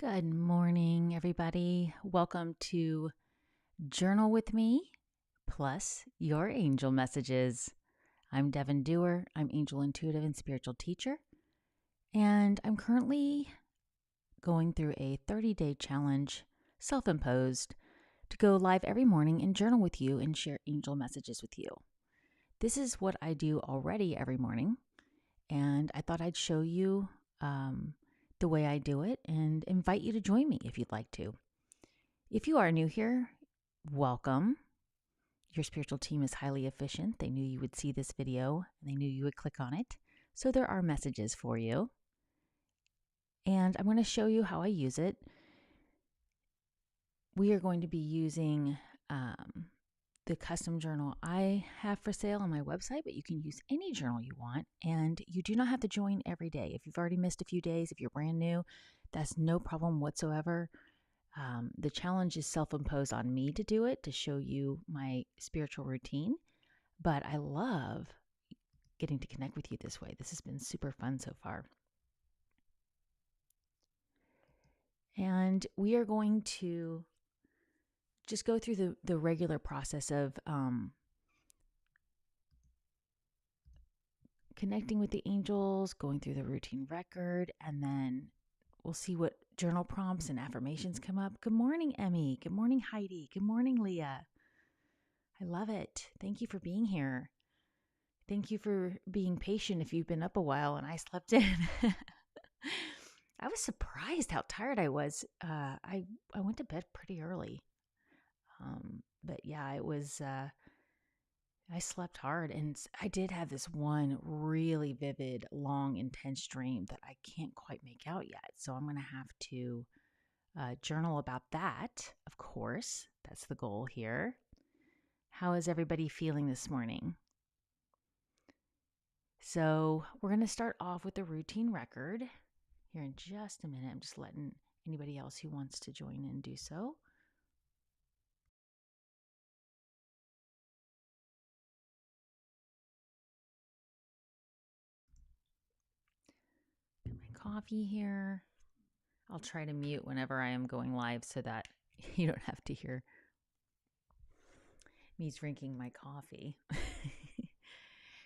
Good morning, everybody. Welcome to Journal with Me plus your angel messages. I'm Devon Doer. I'm angel intuitive and spiritual teacher. And I'm currently going through a 30-day challenge, self-imposed, to go live every morning and journal with you and share angel messages with you. This is what I do already every morning. And I thought I'd show you the way I do it and invite you to join me if you'd like to. If you are new here, welcome. Your spiritual team is highly efficient. They knew you would see this video and they knew you would click on it. So there are messages for you. And I'm going to show you how I use it. We are going to be using the custom journal I have for sale on my website, but you can use any journal you want. And you do not have to join every day. If you've already missed a few days, if you're brand new, that's no problem whatsoever. The challenge is self-imposed on me to do it, to show you my spiritual routine. But I love getting to connect with you this way. This has been super fun so far. And we are going to just go through the regular process of connecting with the angels, going through the routine record, and then we'll see what journal prompts and affirmations come up. Good morning, Emmy. Good morning, Heidi. Good morning, Leah. I love it. Thank you for being here. Thank you for being patient if you've been up a while and I slept in. I was surprised how tired I was. I went to bed pretty early. But yeah, it was, I slept hard, and I did have this one really vivid, long, intense dream that I can't quite make out yet. So I'm going to have to journal about that, of course. That's the goal here. How is everybody feeling this morning? So we're going to start off with the routine record here in just a minute. I'm just letting anybody else who wants to join in do so. Got my coffee here. I'll try to mute whenever I am going live so that you don't have to hear me drinking my coffee.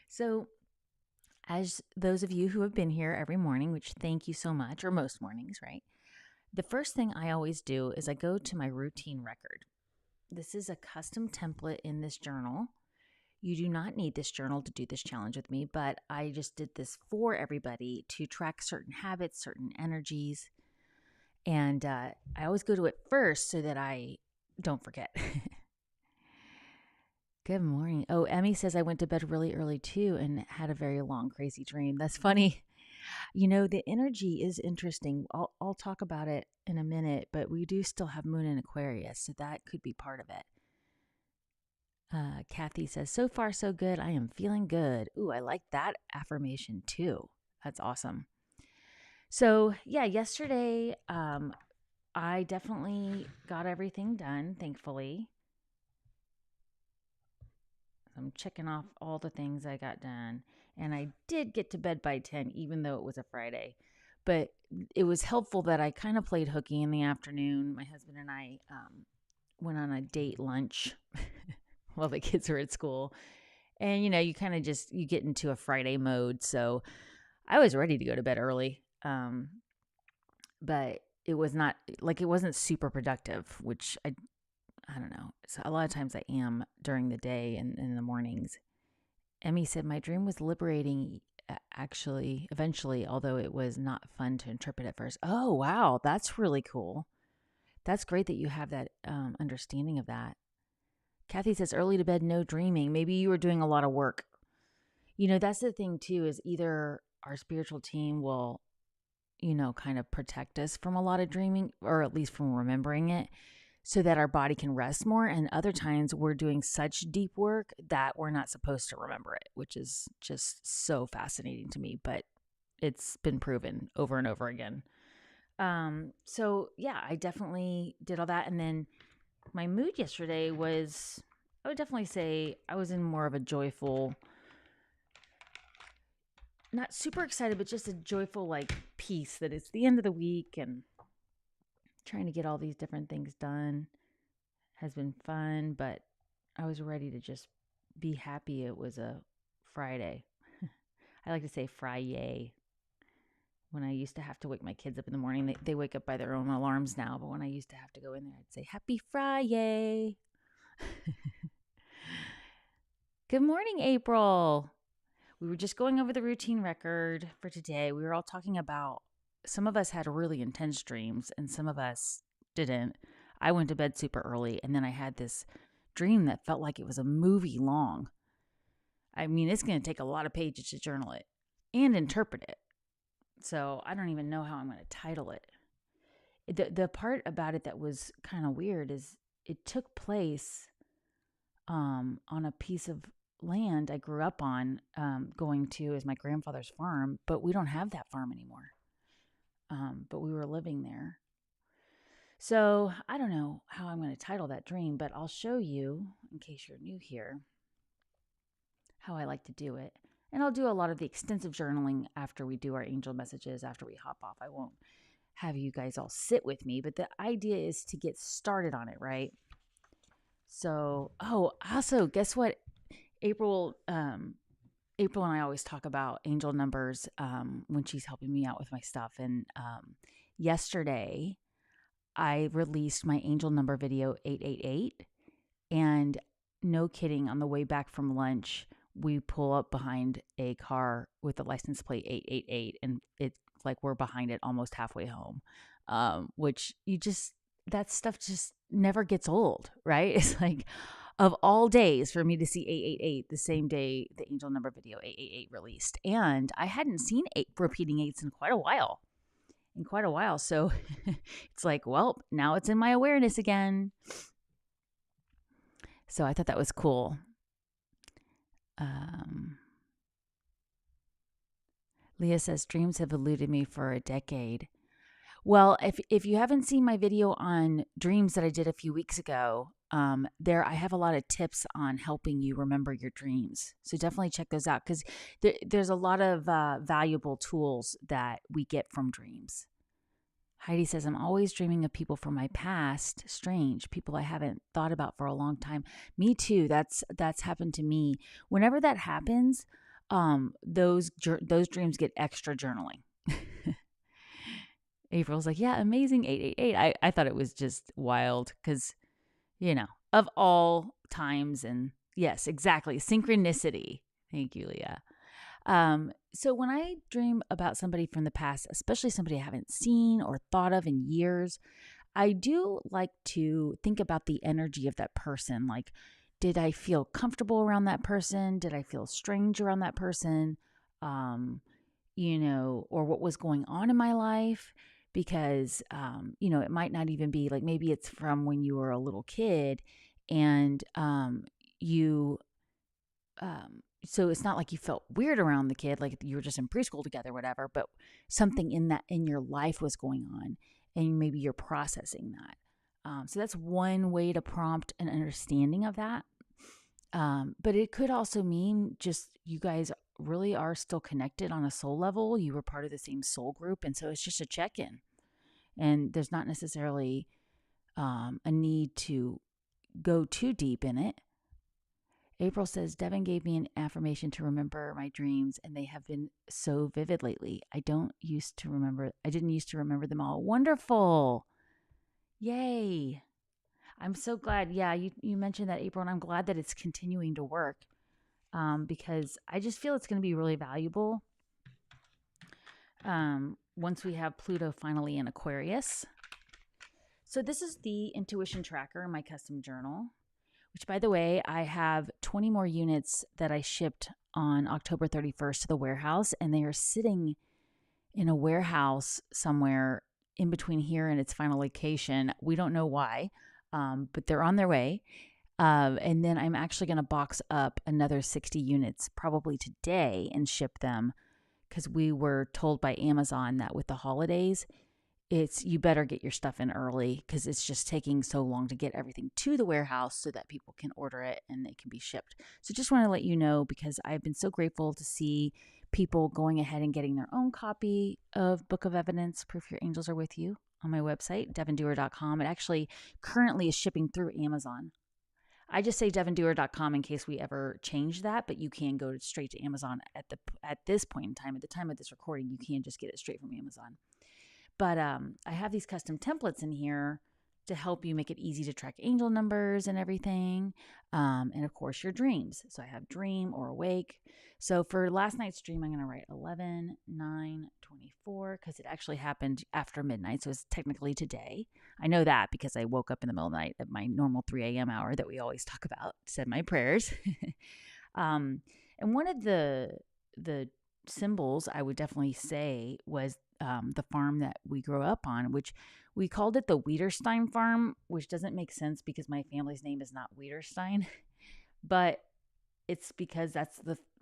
So, as those of you who have been here every morning, which thank you so much, or most mornings, right? The first thing I always do is I go to my routine record. This is a custom template in this journal. You do not need this journal to do this challenge with me, but I just did this for everybody to track certain habits, certain energies. And I always go to it first so that I don't forget. Good morning. Oh, Emmy says I went to bed really early too and had a very long, crazy dream. That's funny. You know, the energy is interesting. I'll talk about it in a minute, but we do still have Moon in Aquarius, so that could be part of it. Kathy says, so far so good. I am feeling good. Ooh, I like that affirmation too. That's awesome. So yeah, yesterday I definitely got everything done, thankfully. I'm checking off all the things I got done. And I did get to bed by 10, even though it was a Friday. But it was helpful that I kind of played hooky in the afternoon. My husband and I went on a date lunch while the kids were at school. And, you know, you kind of just, you get into a Friday mode. So I was ready to go to bed early. But it was not, like, it wasn't super productive, which I don't know. So a lot of times I am during the day and in the mornings. Emmy said, my dream was liberating, actually, eventually, although it was not fun to interpret at first. Oh, wow. That's really cool. That's great that you have that understanding of that. Kathy says, early to bed, no dreaming. Maybe you were doing a lot of work. You know, that's the thing too, is either our spiritual team will, you know, kind of protect us from a lot of dreaming, or at least from remembering it, so that our body can rest more. And other times we're doing such deep work that we're not supposed to remember it, which is just so fascinating to me. But it's been proven over and over again. So yeah, I definitely did all that. And then my mood yesterday was, I would definitely say I was in more of a joyful, not super excited, but just a joyful, like, peace that it's the end of the week and trying to get all these different things done has been fun, but I was ready to just be happy it was a Friday. I like to say Friday. When I used to have to wake my kids up in the morning, they wake up by their own alarms now, but when I used to have to go in there, I'd say, Happy Friday. Good morning, April. We were just going over the routine record for today. We were all talking about, some of us had really intense dreams and some of us didn't. I went to bed super early and then I had this dream that felt like it was a movie long. I mean, it's going to take a lot of pages to journal it and interpret it. So I don't even know how I'm going to title it. The part about it that was kind of weird is it took place on a piece of land I grew up on, going to as my grandfather's farm, but we don't have that farm anymore. But we were living there. So I don't know how I'm going to title that dream, but I'll show you, in case you're new here, how I like to do it. And I'll do a lot of the extensive journaling after we do our angel messages, after we hop off. I won't have you guys all sit with me, but the idea is to get started on it, right? So, also, guess what? April and I always talk about angel numbers when she's helping me out with my stuff. And yesterday, I released my angel number video 888. And no kidding, on the way back from lunch, we pull up behind a car with the license plate 888. And it's like we're behind it almost halfway home, which that stuff just never gets old, right? It's like, of all days for me to see 888, the same day the angel number video 888 released. And I hadn't seen repeating eights in quite a while. So it's like, well, now it's in my awareness again. So I thought that was cool. Leah says, dreams have eluded me for a decade. Well, if you haven't seen my video on dreams that I did a few weeks ago, there I have a lot of tips on helping you remember your dreams. So definitely check those out because there's a lot of valuable tools that we get from dreams. Heidi says, I'm always dreaming of people from my past. Strange. People I haven't thought about for a long time. Me too. That's happened to me. Whenever that happens, those dreams get extra journaling. April's like, yeah, amazing 888. I thought it was just wild because, of all times, and yes, exactly. Synchronicity. Thank you, Leah. So when I dream about somebody from the past, especially somebody I haven't seen or thought of in years, I do like to think about the energy of that person. Like, did I feel comfortable around that person? Did I feel strange around that person? Or what was going on in my life? Because, it might not even be like, maybe it's from when you were a little kid and so it's not like you felt weird around the kid, like you were just in preschool together, whatever, but something in your life was going on and maybe you're processing that. So that's one way to prompt an understanding of that. But it could also mean just you guys really are still connected on a soul level. You were part of the same soul group. And so it's just a check-in. And there's not necessarily a need to go too deep in it. April says, Devon gave me an affirmation to remember my dreams, and they have been so vivid lately. I didn't used to remember them all. Wonderful. Yay. I'm so glad. Yeah, you mentioned that, April, and I'm glad that it's continuing to work because I just feel it's going to be really valuable once we have Pluto finally in Aquarius. So this is the intuition tracker in my custom journal, which, by the way, I have 20 more units that I shipped on October 31st to the warehouse, and they are sitting in a warehouse somewhere in between here and its final location. We don't know why, but they're on their way. And then I'm actually going to box up another 60 units probably today and ship them because we were told by Amazon that with the holidays, you better get your stuff in early because it's just taking so long to get everything to the warehouse so that people can order it and it can be shipped. So just want to let you know because I've been so grateful to see people going ahead and getting their own copy of Book of Evidence, Proof Your Angels Are With You, on my website, devondoer.com. It actually currently is shipping through Amazon. I just say devondoer.com in case we ever change that, but you can go straight to Amazon at this point in time. At the time of this recording, you can just get it straight from Amazon. But I have these custom templates in here to help you make it easy to track angel numbers and everything. And of course, your dreams. So I have dream or awake. So for last night's dream, I'm going to write 11/9/24 because it actually happened after midnight. So it's technically today. I know that because I woke up in the middle of the night at my normal 3 a.m. hour that we always talk about, said my prayers. And one of the symbols I would definitely say was the farm that we grew up on, which we called it the Wiederstein farm, which doesn't make sense because my family's name is not Wiederstein, but it's because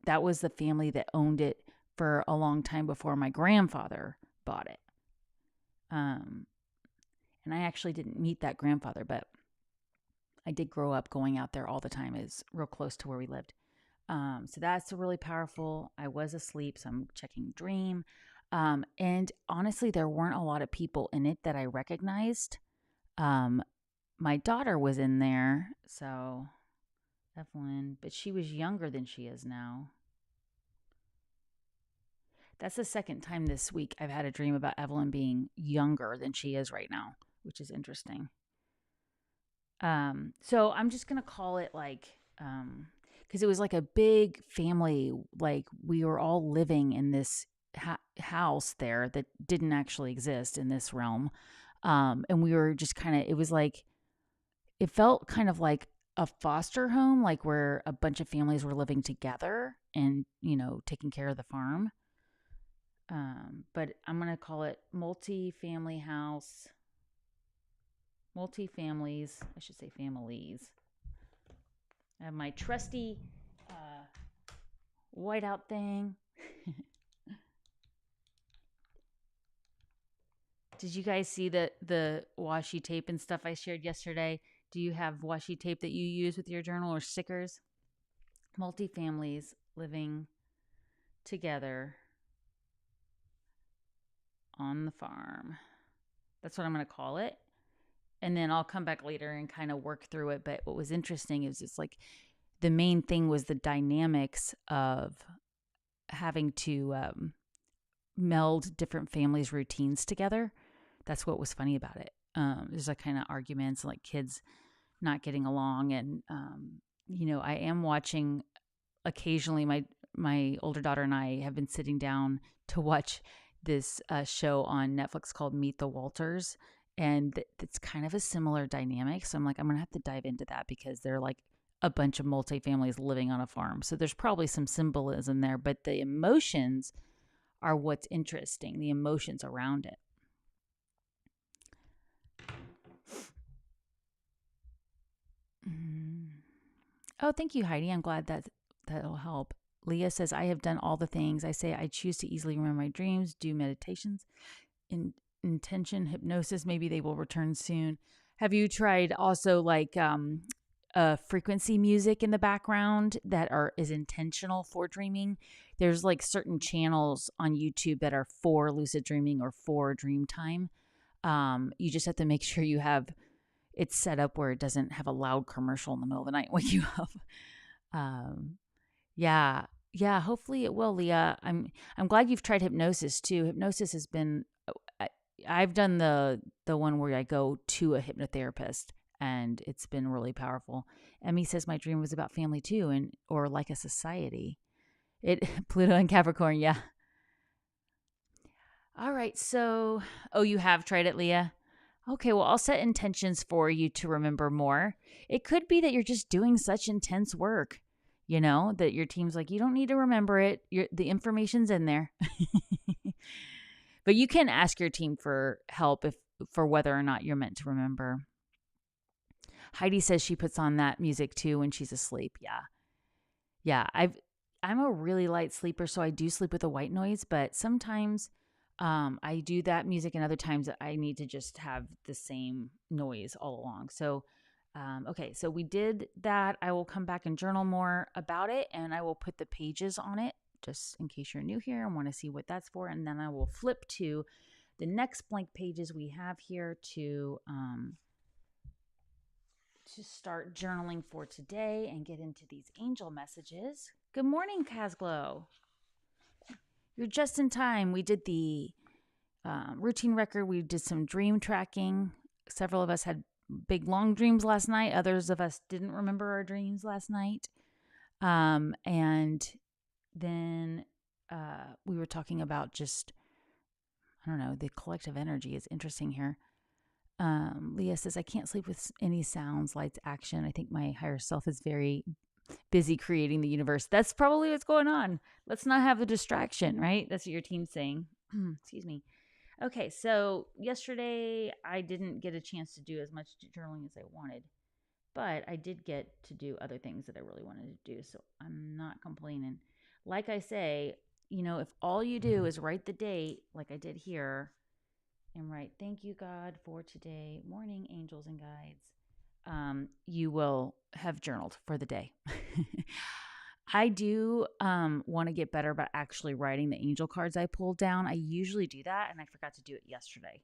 that was the family that owned it for a long time before my grandfather bought it. And I actually didn't meet that grandfather, but I did grow up going out there all the time. It's real close to where we lived. So that's really powerful. I was asleep, so I'm checking dream. And honestly, there weren't a lot of people in it that I recognized. My daughter was in there, so Evelyn, but she was younger than she is now. That's the second time this week I've had a dream about Evelyn being younger than she is right now, which is interesting. So I'm just going to call it because it was like a big family, like we were all living in this house there that didn't actually exist in this realm. And we were just it felt kind of like a foster home, like where a bunch of families were living together and, taking care of the farm. But I'm going to call it multi-family house, multi-families, I should say families. I have my trusty whiteout thing. Did you guys see the washi tape and stuff I shared yesterday? Do you have washi tape that you use with your journal or stickers? Multi-families living together on the farm. That's what I'm going to call it. And then I'll come back later and kind of work through it. But what was interesting is it's like the main thing was the dynamics of having to meld different families' routines together. That's what was funny about it. There's like kind of arguments, like kids not getting along. And, I am watching occasionally. My older daughter and I have been sitting down to watch this show on Netflix called Meet the Walters. And it's kind of a similar dynamic. So I'm like, I'm going to have to dive into that because they're like a bunch of multi-families living on a farm. So there's probably some symbolism there, but the emotions are what's interesting, the emotions around it. Oh, thank you, Heidi. I'm glad that'll help. Leah says, I have done all the things. I say I choose to easily remember my dreams, do meditations, intention, hypnosis. Maybe they will return soon. Have you tried also like frequency music in the background that is intentional for dreaming? There's like certain channels on YouTube that are for lucid dreaming or for dream time. You just have to make sure you have it set up where it doesn't have a loud commercial in the middle of the night and wake you up. Yeah. Hopefully it will, Leah. I'm glad you've tried hypnosis too. Hypnosis has been. I've done the one where I go to a hypnotherapist, and it's been really powerful. Emmy says my dream was about family too, or like a society. Pluto and Capricorn, yeah. All right, so you have tried it, Leah. Okay, well, I'll set intentions for you to remember more. It could be that you're just doing such intense work, that your team's like, you don't need to remember it. The information's in there. But you can ask your team for help for whether or not you're meant to remember. Heidi says she puts on that music too when she's asleep. Yeah. I'm a really light sleeper, so I do sleep with a white noise, but sometimes I do that music, and other times I need to just have the same noise all along. So, okay, so we did that. I will come back and journal more about it, and I will put the pages on it just in case you're new here and want to see what that's for. And then I will flip to the next blank pages we have here to start journaling for today and get into these angel messages. Good morning, Casglow. You're just in time. We did the routine record. We did some dream tracking. Several of us had big, long dreams last night. Others of us didn't remember our dreams last night. And then we were talking about just, I don't know, the collective energy is interesting here. Leah says, I can't sleep with any sounds, lights, action. I think my higher self is very busy creating the universe. That's probably what's going on. Let's not have the distraction, right? That's what your team's saying. Excuse me. Okay, so yesterday I didn't get a chance to do as much journaling as I wanted, but I did get to do other things that I really wanted to do, so I'm not complaining. Like I say, if all you do is write the date, like I did here, and write, thank you, God, for today, morning, angels and guides, you will have journaled for the day. I do want to get better about actually writing the angel cards I pulled down. I usually do that, and I forgot to do it yesterday.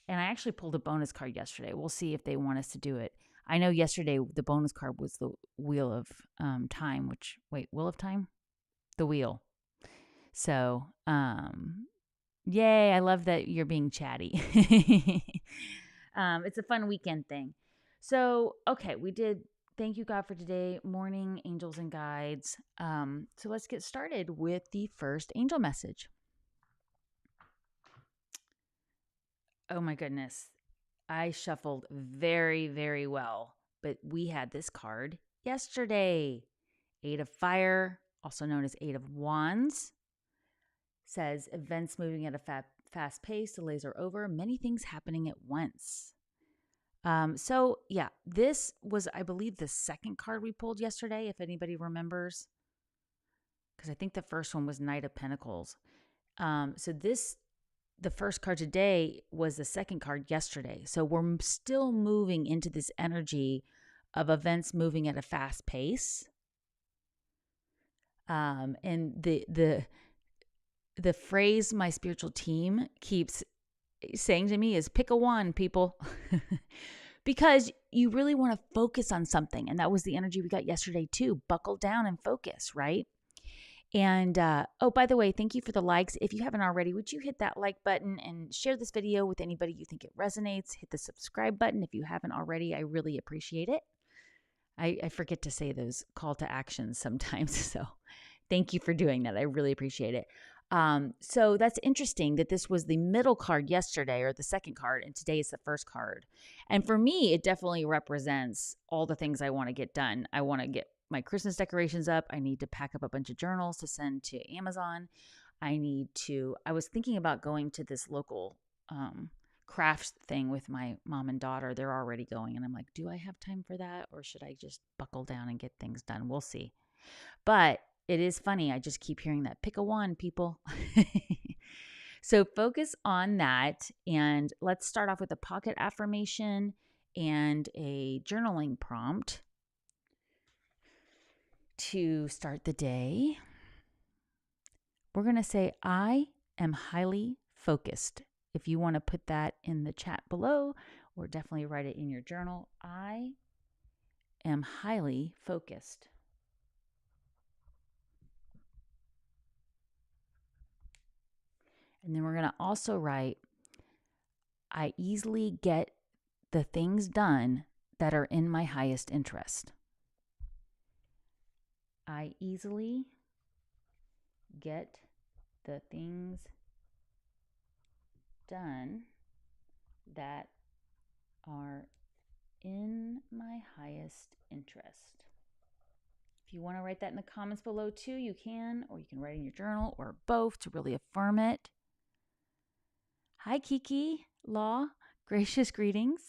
And I actually pulled a bonus card yesterday. We'll see if they want us to do it. I know yesterday the bonus card was the Wheel of Time, Wheel of Time? The wheel. So, yay, I love that you're being chatty. It's a fun weekend thing. So, okay, we did thank you, God, for today, morning, angels and guides. So let's get started with the first angel message. Oh my goodness. I shuffled very, very well, but we had this card yesterday. 8 of Fire, also known as 8 of Wands, says events moving at a fast pace, delays are over, many things happening at once. So yeah, this was, I believe, the second card we pulled yesterday, if anybody remembers, because I think the first one was Knight of Pentacles. The first card today was the second card yesterday. So we're still moving into this energy of events moving at a fast pace. And the phrase my spiritual team keeps saying to me is pick a one, people. Because you really want to focus on something. And that was the energy we got yesterday too. Buckle down and focus, right? And, by the way, thank you for the likes. If you haven't already, would you hit that like button and share this video with anybody you think it resonates? Hit the subscribe button if you haven't already. I really appreciate it. I forget to say those call to actions sometimes. So thank you for doing that. I really appreciate it. So that's interesting that this was the middle card yesterday, or the second card, and today is the first card. And for me, it definitely represents all the things I want to get done. I want to get my Christmas decorations up. I need to pack up a bunch of journals to send to Amazon. I was thinking about going to this local crafts thing with my mom and daughter. They're already going. And I'm like, do I have time for that? Or should I just buckle down and get things done? We'll see. But it is funny. I just keep hearing that. Pick a one, people. So focus on that. And let's start off with a pocket affirmation and a journaling prompt to start the day. We're going to say, I am highly focused. If you want to put that in the chat below, or definitely write it in your journal, I am highly focused. And then we're going to also write, I easily get the things done that are in my highest interest. I easily get the things done that are in my highest interest. If you want to write that in the comments below too, you can, or you can write in your journal, or both to really affirm it. Hi, Kiki Law. Gracious greetings.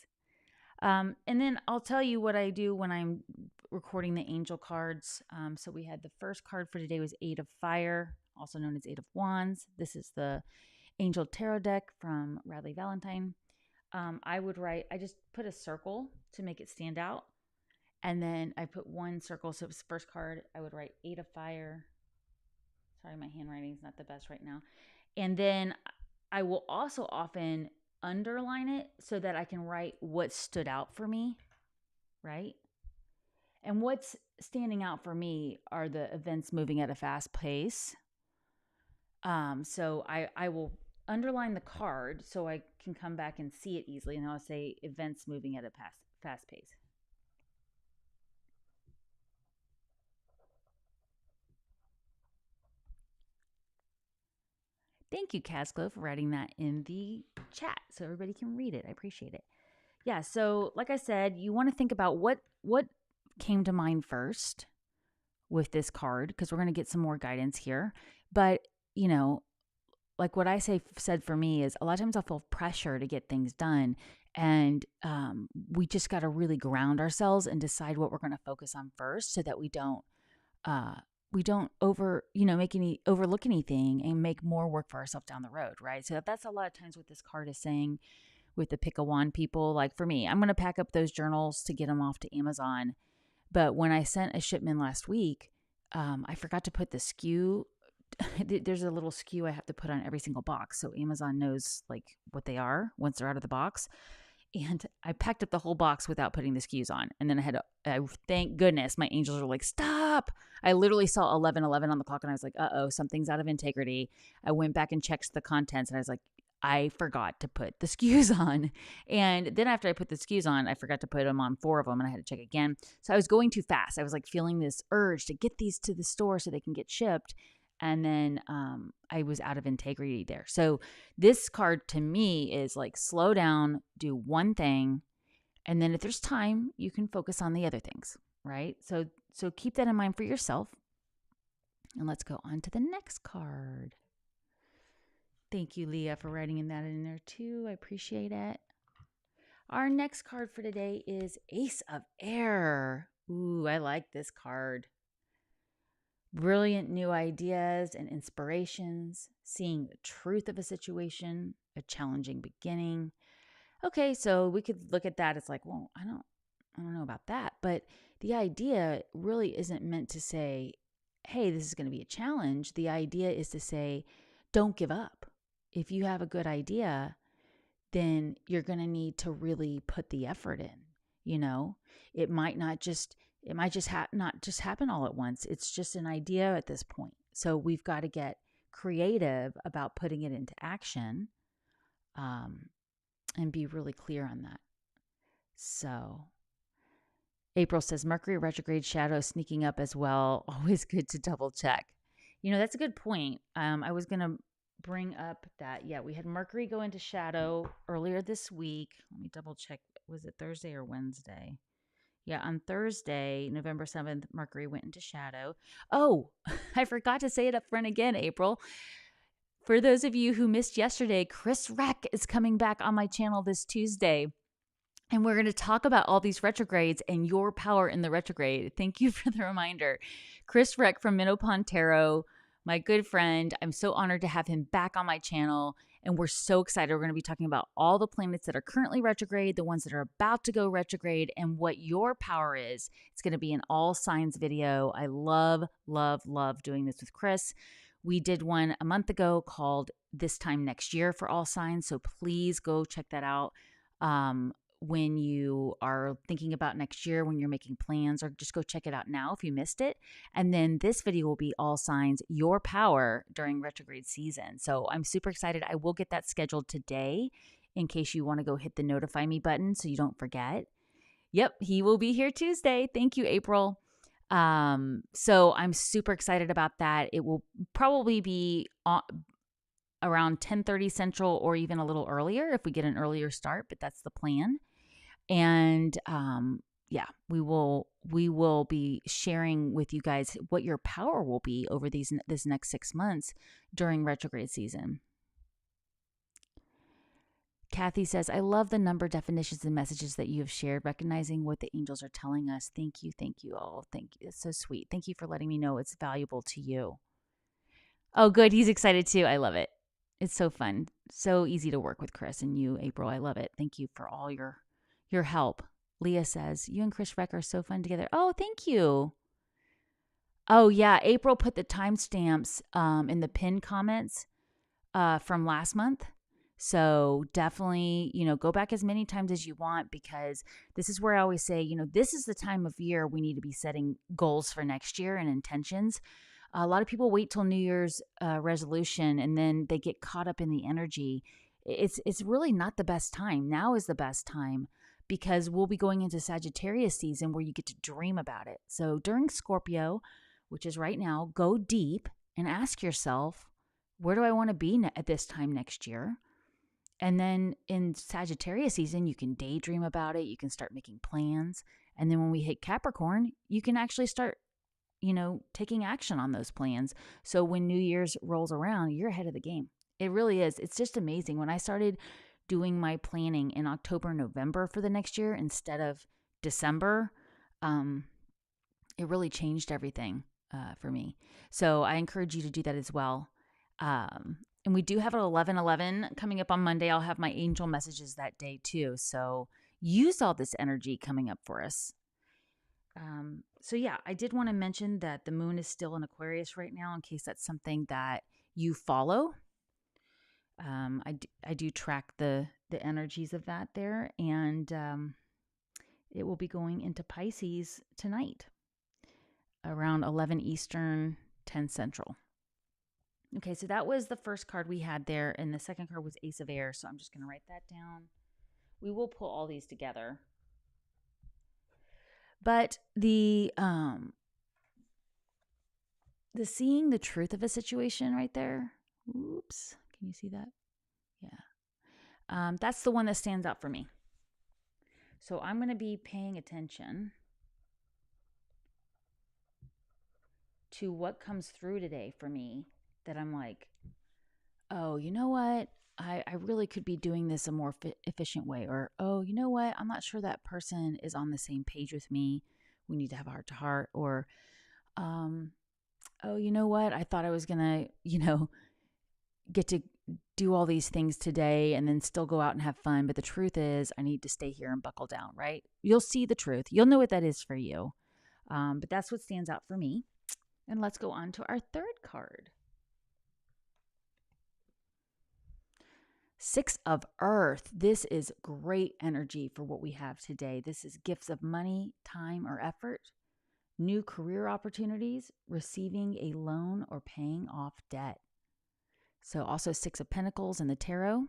And then I'll tell you what I do when I'm recording the angel cards. So we had the first card for today was 8 of Fire, also known as 8 of Wands. This is the Angel Tarot deck from Radley Valentine. I just put a circle to make it stand out. And then I put one circle. So it was the first card. I would write 8 of Fire, Sorry, my handwriting is not the best right now. And then I will also often underline it so that I can write what stood out for me, right? And what's standing out for me are the events moving at a fast pace. So I will underline the card so I can come back and see it easily. And I'll say events moving at a fast pace. Thank you, Casglow, for writing that in the chat so everybody can read it. I appreciate it. Yeah, so like I said, you want to think about what came to mind first with this card, because we're going to get some more guidance here. But, you know, like what I said for me is a lot of times I'll feel pressure to get things done. And we just got to really ground ourselves and decide what we're going to focus on first so that we don't overlook anything and make more work for ourselves down the road, right? So that's a lot of times what this card is saying with the pick a wand people. Like for me, I'm going to pack up those journals to get them off to Amazon. But when I sent a shipment last week, I forgot to put the SKU. There's a little SKU I have to put on every single box, so Amazon knows like what they are once they're out of the box. And I packed up the whole box without putting the SKUs on. And then thank goodness, my angels were like, stop. I literally saw 11:11 on the clock and I was like, uh-oh, something's out of integrity. I went back and checked the contents and I was like, I forgot to put the SKUs on. And then after I put the SKUs on, I forgot to put them on 4 of them and I had to check again. So I was going too fast. I was like feeling this urge to get these to the store so they can get shipped. And then I was out of integrity there. So this card to me is like slow down, do one thing, and then if there's time, you can focus on the other things, right? So keep that in mind for yourself. And let's go on to the next card. Thank you, Leah, for writing that in there too. I appreciate it. Our next card for today is Ace of Air. Ooh, I like this card. Brilliant new ideas and inspirations, seeing the truth of a situation, a challenging beginning. Okay, so we could look at that as like, well, I don't know about that, but the idea really isn't meant to say, hey, this is going to be a challenge. The idea is to say, don't give up. If you have a good idea, then you're going to need to really put the effort in. You know, it might just not just happen all at once. It's just an idea at this point. So we've got to get creative about putting it into action, and be really clear on that. So April says, Mercury retrograde shadow sneaking up as well. Always good to double check. You know, that's a good point. I was going to bring up that, yeah, we had Mercury go into shadow earlier this week. Let me double check. Was it Thursday or Wednesday? Yeah, on Thursday, November 7th, Mercury went into shadow. Oh, I forgot to say it up front again, April. For those of you who missed yesterday, Chris Reck is coming back on my channel this Tuesday. And we're going to talk about all these retrogrades and your power in the retrograde. Thank you for the reminder. Chris Reck from Minnow Pond Tarot, my good friend. I'm so honored to have him back on my channel. And we're so excited. We're going to be talking about all the planets that are currently retrograde, the ones that are about to go retrograde, and what your power is. It's going to be an all signs video. I love, love, love doing this with Chris. We did one a month ago called This Time Next Year for all signs. So please go check that out. When you are thinking about next year, when you're making plans, or just go check it out now if you missed it. And then this video will be all signs, your power during retrograde season. So I'm super excited. I will get that scheduled today in case you want to go hit the notify me button so you don't forget. Yep, he will be here Tuesday. Thank you, April. So I'm super excited about that. It will probably be around 10:30 Central or even a little earlier if we get an earlier start, but that's the plan. And yeah, we will be sharing with you guys what your power will be over this next 6 months during retrograde season. Kathy says, I love the number definitions and messages that you have shared, recognizing what the angels are telling us. Thank you. Thank you. Oh, thank you. It's so sweet. Thank you for letting me know it's valuable to you. Oh, good. He's excited too. I love it. It's so fun. So easy to work with Chris and you, April. I love it. Thank you for all your help. Leah says, you and Chris Reck are so fun together. Oh, thank you. Oh, yeah. April put the timestamps in the pin comments from last month. So definitely, go back as many times as you want, because this is where I always say, this is the time of year we need to be setting goals for next year and intentions. A lot of people wait till New Year's resolution and then they get caught up in the energy. It's really not the best time. Now is the best time, because we'll be going into Sagittarius season where you get to dream about it. So during Scorpio, which is right now, go deep and ask yourself, where do I want to be at this time next year? And then in Sagittarius season, you can daydream about it. You can start making plans. And then when we hit Capricorn, you can actually start, taking action on those plans. So when New Year's rolls around, you're ahead of the game. It really is. It's just amazing. When I started doing my planning in October, November for the next year instead of December, it really changed everything for me. So I encourage you to do that as well. And we do have an 11/11 coming up on Monday. I'll have my angel messages that day too. So use all this energy coming up for us. So yeah, I did want to mention that the moon is still in Aquarius right now, in case that's something that you follow. I do track the energies of that there, and it will be going into Pisces tonight around 11 Eastern, 10 Central. Okay, so that was the first card we had there, and the second card was Ace of Air, so I'm just going to write that down. We will pull all these together. But the seeing the truth of a situation right there. Oops, can you see that? Yeah. That's the one that stands out for me. So I'm going to be paying attention to what comes through today for me, that I'm like, oh, you know what? I really could be doing this a more efficient way. Or, oh, you know what? I'm not sure that person is on the same page with me. We need to have a heart to heart. Or, oh, you know what? I thought I was going to, get to do all these things today and then still go out and have fun. But the truth is, I need to stay here and buckle down, right? You'll see the truth. You'll know what that is for you. But that's what stands out for me. And let's go on to our third card. Six of Earth. This is great energy for what we have today. This is gifts of money, time, or effort, new career opportunities, receiving a loan, or paying off debt. So also Six of Pentacles in the tarot.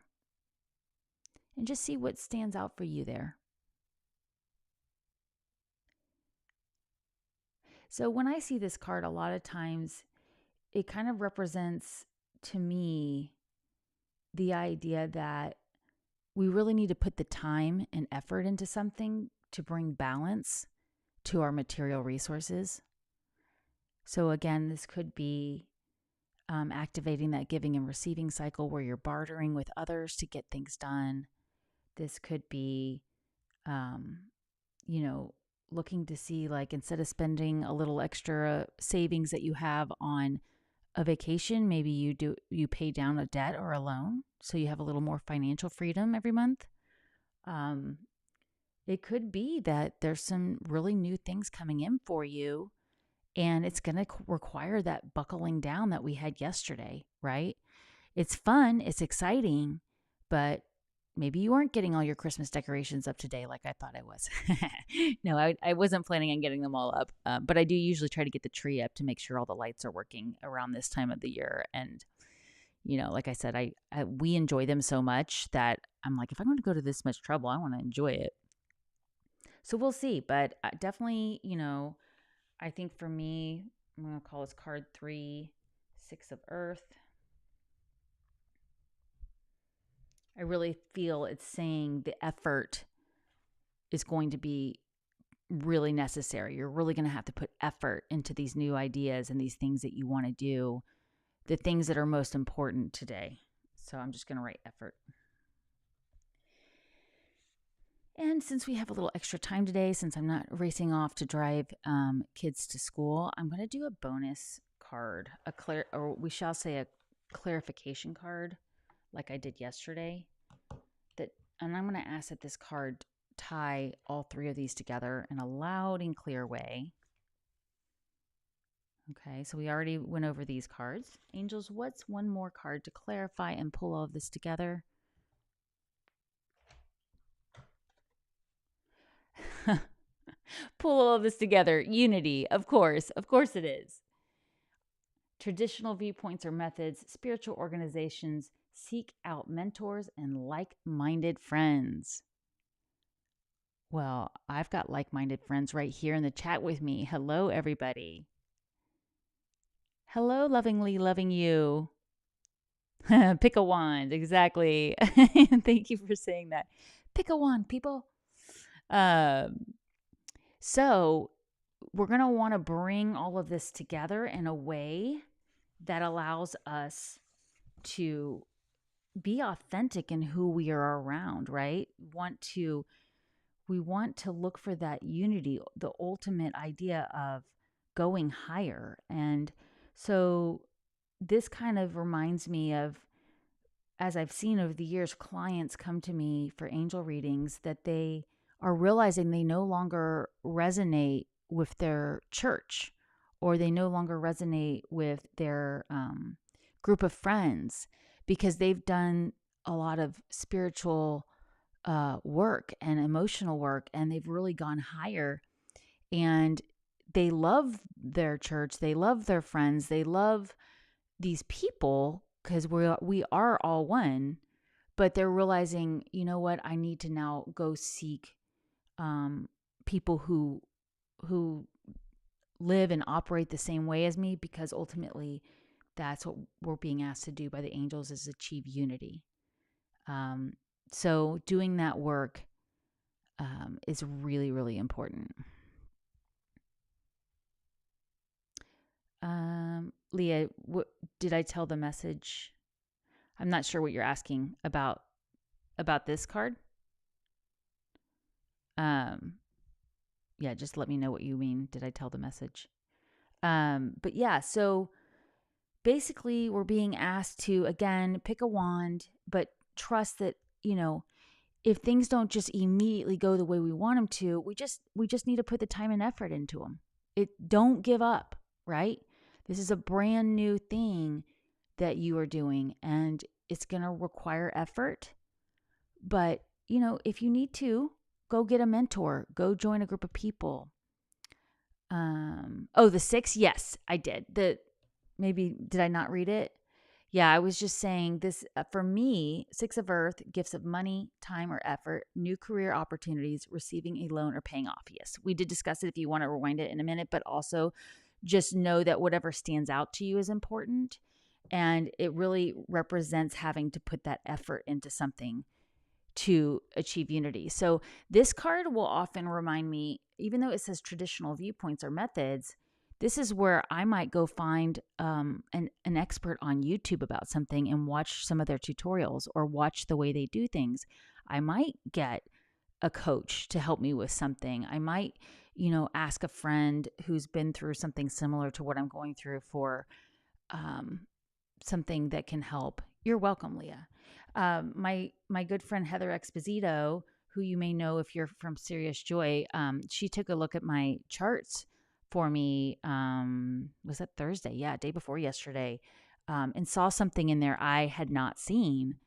And just see what stands out for you there. So when I see this card, a lot of times it kind of represents to me the idea that we really need to put the time and effort into something to bring balance to our material resources. So again, this could be activating that giving and receiving cycle where you're bartering with others to get things done. This could be, looking to see, like, instead of spending a little extra savings that you have on a vacation, maybe you pay down a debt or a loan so you have a little more financial freedom every month. It could be that there's some really new things coming in for you, and it's going to require that buckling down that we had yesterday, right? It's fun, it's exciting, but maybe you aren't getting all your Christmas decorations up today like I thought I was. No, I wasn't planning on getting them all up, but I do usually try to get the tree up to make sure all the lights are working around this time of the year. And, like I said, we enjoy them so much that I'm like, if I'm going to go to this much trouble, I want to enjoy it. So we'll see. But definitely, I think for me, I'm going to call this card 3, Six of Earth. I really feel it's saying the effort is going to be really necessary. You're really going to have to put effort into these new ideas and these things that you want to do, the things that are most important today. So I'm just going to write effort. And since we have a little extra time today, since I'm not racing off to drive kids to school, I'm going to do a bonus card, or we shall say a clarification card, like I did yesterday. And I'm going to ask that this card tie all three of these together in a loud and clear way. Okay, so we already went over these cards. Angels, what's one more card to clarify and pull all of this together? Pull all of this together. Unity, of course. Of course it is. Traditional viewpoints or methods, spiritual organizations seek out mentors and like-minded friends. Well, I've got like-minded friends right here in the chat with me. Hello, everybody. Hello, lovingly loving you. Pick a wand. Exactly. Thank you for saying that. Pick a wand, people. So we're going to want to bring all of this together in a way that allows us to be authentic in who we are around, right? We want to look for that unity, the ultimate idea of going higher. And so this kind of reminds me of, as I've seen over the years, clients come to me for angel readings that they are realizing they no longer resonate with their church, or they no longer resonate with their group of friends, because they've done a lot of spiritual work and emotional work, and they've really gone higher. And they love their church, they love their friends, they love these people because we are all one, but they're realizing, you know what, I need to now go seek people who live and operate the same way as me, because ultimately that's what we're being asked to do by the angels, is achieve unity. So doing that work is really, really important. Leah, did I tell the message? I'm not sure what you're asking about this card. Yeah, just let me know what you mean. Did I tell the message? But yeah, so basically we're being asked to, again, pick a wand, but trust that, if things don't just immediately go the way we want them to, we just need to put the time and effort into them. Don't give up, right? This is a brand new thing that you are doing, and it's going to require effort. But, if you need to, go get a mentor, go join a group of people. The 6, yes, I did. Did I not read it? Yeah, I was just saying this, for me, 6 of Earth, gifts of money, time, or effort, new career opportunities, receiving a loan, or paying off. Yes, we did discuss it if you want to rewind it in a minute, but also just know that whatever stands out to you is important. And it really represents having to put that effort into something to achieve unity. So this card will often remind me, even though it says traditional viewpoints or methods, this is where I might go find an expert on YouTube about something and watch some of their tutorials, or watch the way they do things. I might get a coach to help me with something. I might, ask a friend who's been through something similar to what I'm going through for something that can help. You're welcome, Leah. My good friend Heather Exposito, who you may know if you're from Serious Joy, she took a look at my charts for me. Was that Thursday? Yeah, day before yesterday, and saw something in there I had not seen.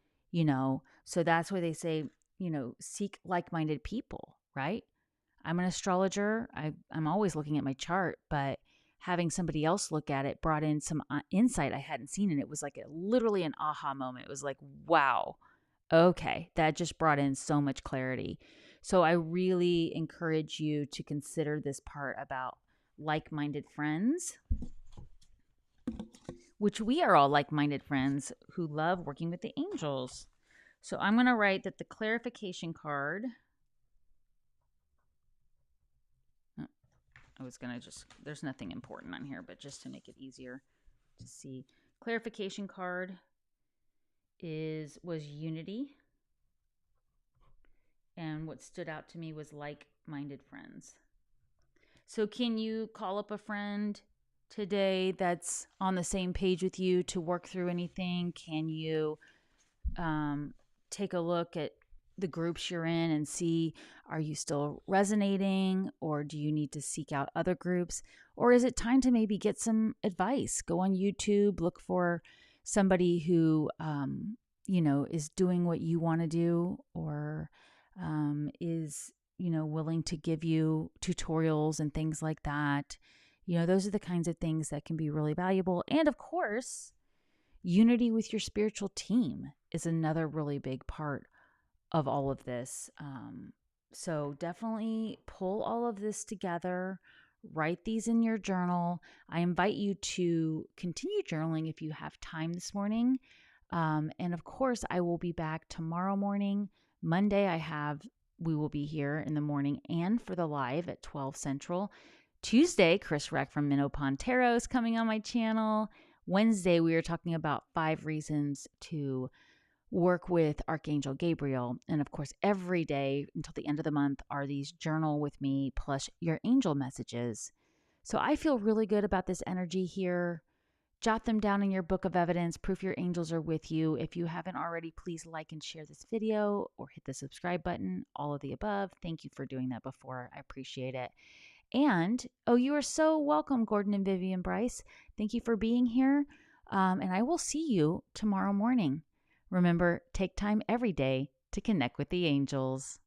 So that's why they say, seek like-minded people, right? I'm an astrologer. I'm always looking at my chart, but having somebody else look at it brought in some insight I hadn't seen. And it was like literally an aha moment. It was like, wow, okay, that just brought in so much clarity. So I really encourage you to consider this part about like-minded friends, which we are all like-minded friends who love working with the angels. So I'm going to write that the clarification card, there's nothing important on here, but just to make it easier to see. Clarification card was unity. And what stood out to me was like-minded friends. So can you call up a friend today that's on the same page with you to work through anything? Can you take a look at the groups you're in and see, are you still resonating, or do you need to seek out other groups? Or is it time to maybe get some advice? Go on YouTube, look for somebody who, is doing what you want to do, or is, willing to give you tutorials and things like that. Those are the kinds of things that can be really valuable. And of course, unity with your spiritual team is another really big part of all of this. So definitely pull all of this together, write these in your journal. I invite you to continue journaling if you have time this morning. And of course, I will be back tomorrow morning. Monday, we will be here in the morning and for the live at 12 Central. Tuesday, Chris Reck from Minnow Pond Tarot is coming on my channel. Wednesday, we are talking about 5 reasons to work with Archangel Gabriel. And of course, every day until the end of the month are these journal with me plus your angel messages. So I feel really good about this energy here. Jot them down in your book of evidence. Proof your angels are with you. If you haven't already, please like and share this video or hit the subscribe button. All of the above. Thank you for doing that before. I appreciate it. And, you are so welcome, Gordon and Vivian Bryce. Thank you for being here. And I will see you tomorrow morning. Remember, take time every day to connect with the angels.